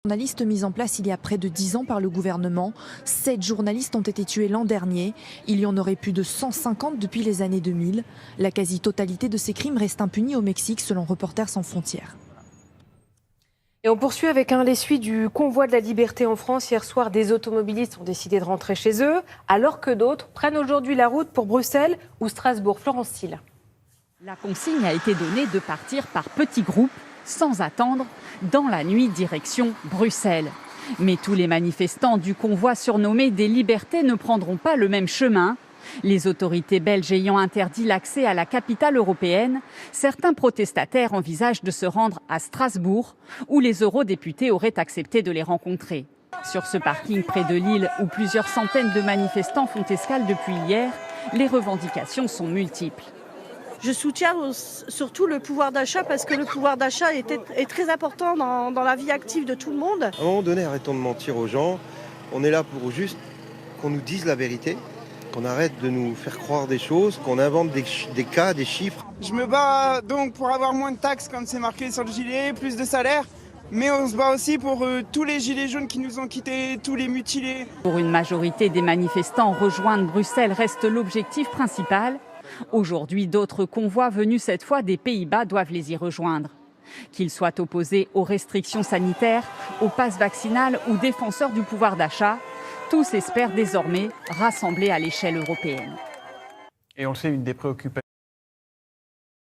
Journalistes mis en place il y a près de 10 ans par le gouvernement. 7 journalistes ont été tués l'an dernier. Il y en aurait plus de 150 depuis les années 2000. La quasi-totalité de ces crimes reste impunie au Mexique selon Reporters sans frontières. Et on poursuit avec les suites du convoi de la liberté en France. Hier soir, des automobilistes ont décidé de rentrer chez eux, alors que d'autres prennent aujourd'hui la route pour Bruxelles ou Strasbourg. Florence Thiel. La consigne a été donnée de partir par petits groupes, sans attendre, dans la nuit direction Bruxelles. Mais tous les manifestants du convoi surnommé des Libertés ne prendront pas le même chemin. Les autorités belges ayant interdit l'accès à la capitale européenne, certains protestataires envisagent de se rendre à Strasbourg, où les eurodéputés auraient accepté de les rencontrer. Sur ce parking près de Lille, où plusieurs centaines de manifestants font escale depuis hier, les revendications sont multiples. Je soutiens surtout le pouvoir d'achat parce que le pouvoir d'achat est très important dans la vie active de tout le monde. À un moment donné, arrêtons de mentir aux gens. On est là pour juste qu'on nous dise la vérité, qu'on arrête de nous faire croire des choses, qu'on invente des cas, des chiffres. Je me bats donc pour avoir moins de taxes comme c'est marqué sur le gilet, plus de salaire. Mais on se bat aussi pour tous les gilets jaunes qui nous ont quittés, tous les mutilés. Pour une majorité des manifestants, rejoindre Bruxelles reste l'objectif principal. Aujourd'hui, d'autres convois venus cette fois des Pays-Bas doivent les y rejoindre. Qu'ils soient opposés aux restrictions sanitaires, au pass vaccinal ou défenseurs du pouvoir d'achat, tous espèrent désormais rassembler à l'échelle européenne. Et on le sait, une des préoccupations